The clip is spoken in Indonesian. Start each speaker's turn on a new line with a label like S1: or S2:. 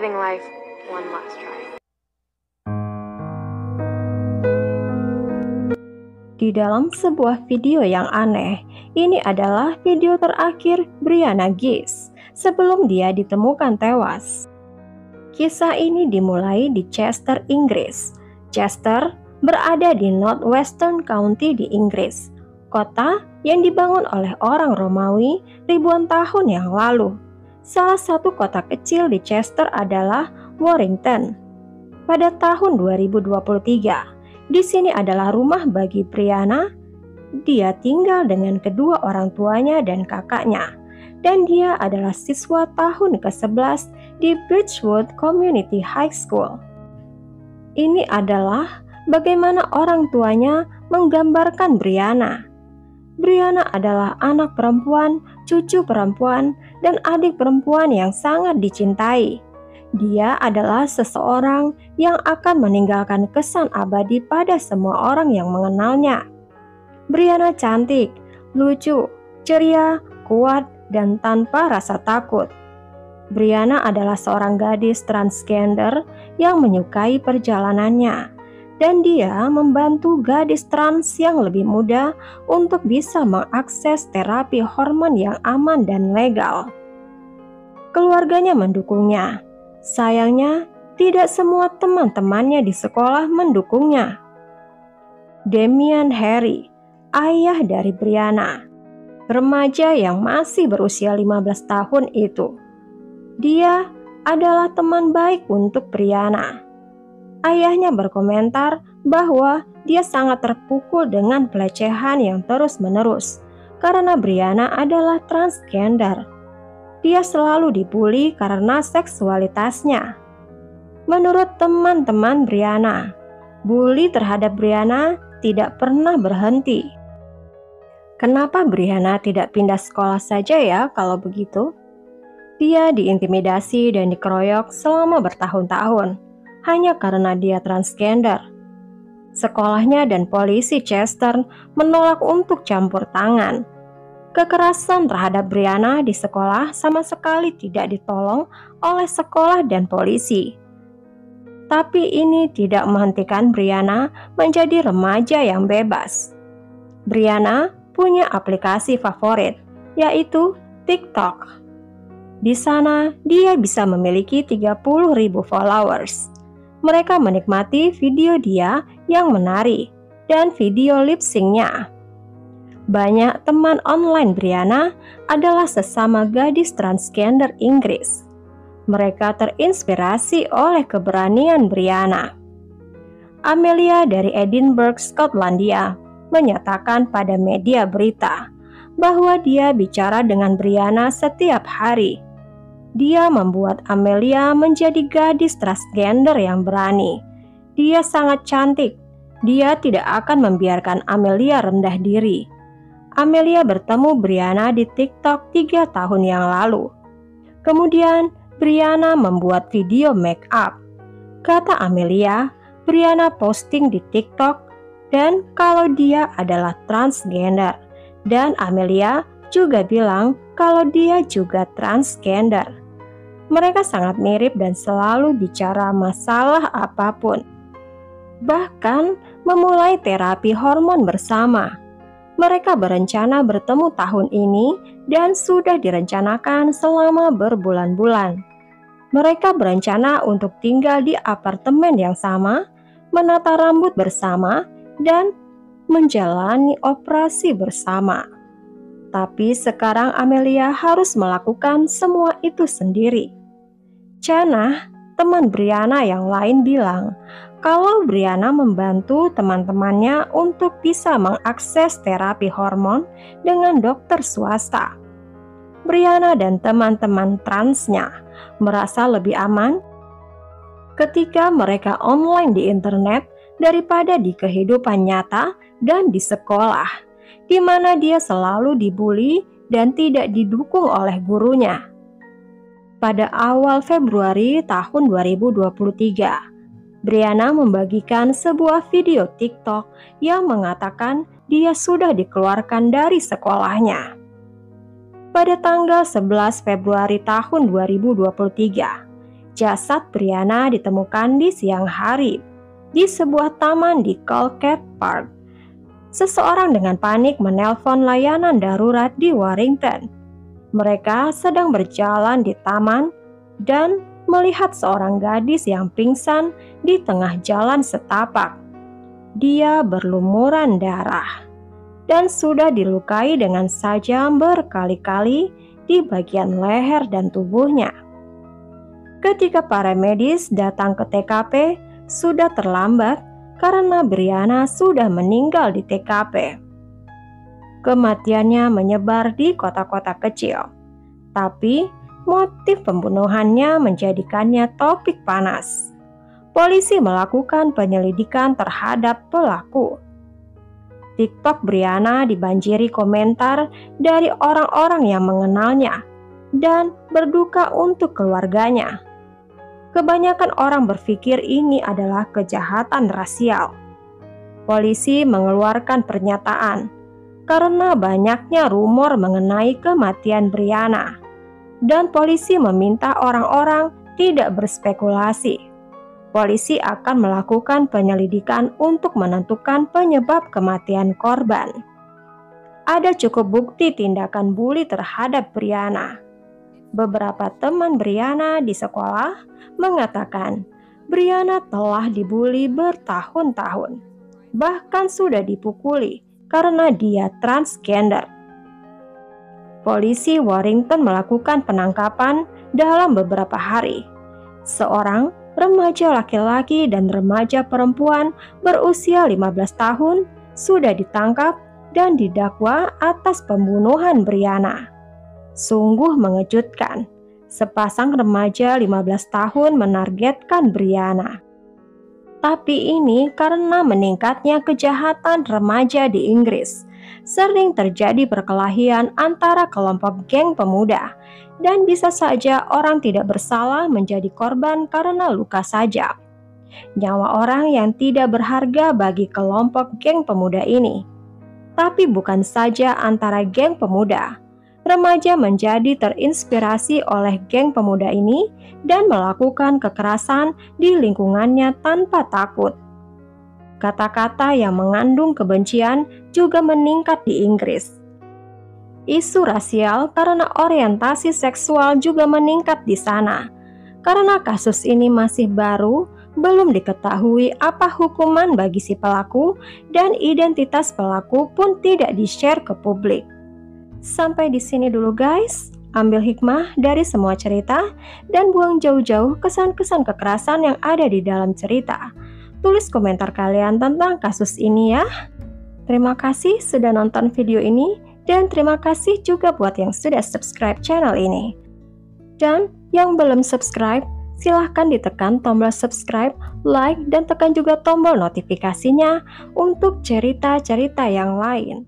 S1: giving life one last try.
S2: Di dalam sebuah video yang aneh, ini adalah video terakhir Brianna Gies sebelum dia ditemukan tewas. Kisah ini dimulai di Chester, Inggris. Chester berada di Northwestern County di Inggris, kota yang dibangun oleh orang Romawi ribuan tahun yang lalu. Salah satu kota kecil di Chester adalah Warrington. Pada tahun 2023, di sini adalah rumah bagi Brianna. Dia tinggal dengan kedua orang tuanya dan kakaknya, dan dia adalah siswa tahun ke-11 di Bridgewood Community High School. Ini adalah bagaimana orang tuanya menggambarkan Brianna. Brianna adalah anak perempuan, cucu perempuan, dan adik perempuan yang sangat dicintai. Dia adalah seseorang yang akan meninggalkan kesan abadi pada semua orang yang mengenalnya. Brianna cantik, lucu, ceria, kuat, dan tanpa rasa takut. Brianna adalah seorang gadis transgender yang menyukai perjalanannya, dan dia membantu gadis trans yang lebih muda untuk bisa mengakses terapi hormon yang aman dan legal. Keluarganya mendukungnya. Sayangnya, tidak semua teman-temannya di sekolah mendukungnya. Damian Harry, ayah dari Brianna, remaja yang masih berusia 15 tahun itu. Dia adalah teman baik untuk Brianna. Ayahnya berkomentar bahwa dia sangat terpukul dengan pelecehan yang terus-menerus karena Brianna adalah transgender. Dia selalu dibully karena seksualitasnya. Menurut teman-teman Brianna, bully terhadap Brianna tidak pernah berhenti. Kenapa Brianna tidak pindah sekolah saja ya kalau begitu? Dia diintimidasi dan dikeroyok selama bertahun-tahun hanya karena dia transgender. Sekolahnya dan polisi Chester menolak untuk campur tangan. Kekerasan terhadap Brianna di sekolah sama sekali tidak ditolong oleh sekolah dan polisi. Tapi ini tidak menghentikan Brianna menjadi remaja yang bebas. Brianna punya aplikasi favorit, yaitu TikTok. Di sana, dia bisa memiliki 30.000 followers. Mereka menikmati video dia yang menari dan video lip sync-nya. Banyak teman online Brianna adalah sesama gadis transgender Inggris. Mereka terinspirasi oleh keberanian Brianna. Amelia dari Edinburgh, Skotlandia, menyatakan pada media berita bahwa dia bicara dengan Brianna setiap hari. Dia membuat Amelia menjadi gadis transgender yang berani. Dia sangat cantik. Dia tidak akan membiarkan Amelia rendah diri. Amelia bertemu Brianna di TikTok 3 tahun yang lalu. Kemudian, Brianna membuat video make up. Kata Amelia, Brianna posting di TikTok dan kalau dia adalah transgender. Dan Amelia juga bilang kalau dia juga transgender. Mereka sangat mirip dan selalu bicara masalah apapun. Bahkan memulai terapi hormon bersama. Mereka berencana bertemu tahun ini dan sudah direncanakan selama berbulan-bulan. Mereka berencana untuk tinggal di apartemen yang sama, menata rambut bersama, dan menjalani operasi bersama. Tapi sekarang Amelia harus melakukan semua itu sendiri. Chana, teman Brianna yang lain bilang, kalau Brianna membantu teman-temannya untuk bisa mengakses terapi hormon dengan dokter swasta. Brianna dan teman-teman transnya merasa lebih aman ketika mereka online di internet daripada di kehidupan nyata dan di sekolah, di mana dia selalu dibully dan tidak didukung oleh gurunya. Pada awal Februari tahun 2023, Brianna membagikan sebuah video TikTok yang mengatakan dia sudah dikeluarkan dari sekolahnya. Pada tanggal 11 Februari tahun 2023, jasad Brianna ditemukan di siang hari di sebuah taman di Colquitt Park. Seseorang dengan panik menelpon layanan darurat di Warrington. Mereka sedang berjalan di taman dan melihat seorang gadis yang pingsan di tengah jalan setapak. Dia berlumuran darah dan sudah dilukai dengan sajam berkali-kali di bagian leher dan tubuhnya. Ketika para medis datang ke TKP, sudah terlambat karena Brianna sudah meninggal di TKP. Kematiannya menyebar di kota-kota kecil, tapi motif pembunuhannya menjadikannya topik panas. Polisi melakukan penyelidikan terhadap pelaku. TikTok Brianna dibanjiri komentar dari orang-orang yang mengenalnya dan berduka untuk keluarganya. Kebanyakan orang berpikir ini adalah kejahatan rasial. Polisi mengeluarkan pernyataan karena banyaknya rumor mengenai kematian Brianna, dan polisi meminta orang-orang tidak berspekulasi. Polisi akan melakukan penyelidikan untuk menentukan penyebab kematian korban. Ada cukup bukti tindakan bully terhadap Brianna. Beberapa teman Brianna di sekolah mengatakan Brianna telah dibully bertahun-tahun, bahkan sudah dipukuli karena dia transgender. Polisi Warrington melakukan penangkapan dalam beberapa hari. Seorang remaja laki-laki dan remaja perempuan berusia 15 tahun sudah ditangkap dan didakwa atas pembunuhan Brianna. Sungguh mengejutkan, sepasang remaja 15 tahun menargetkan Brianna. Tapi ini karena meningkatnya kejahatan remaja di Inggris. Sering terjadi perkelahian antara kelompok geng pemuda, dan bisa saja orang tidak bersalah menjadi korban karena luka saja. Nyawa orang yang tidak berharga bagi kelompok geng pemuda ini. Tapi bukan saja antara geng pemuda. Remaja menjadi terinspirasi oleh geng pemuda ini dan melakukan kekerasan di lingkungannya tanpa takut. Kata-kata yang mengandung kebencian juga meningkat di Inggris. Isu rasial karena orientasi seksual juga meningkat di sana. Karena kasus ini masih baru, belum diketahui apa hukuman bagi si pelaku dan identitas pelaku pun tidak di-share ke publik. Sampai di sini dulu guys, ambil hikmah dari semua cerita dan buang jauh-jauh kesan-kesan kekerasan yang ada di dalam cerita. Tulis komentar kalian tentang kasus ini ya. Terima kasih sudah nonton video ini dan terima kasih juga buat yang sudah subscribe channel ini. Dan yang belum subscribe, silahkan ditekan tombol subscribe, like, dan tekan juga tombol notifikasinya untuk cerita-cerita yang lain.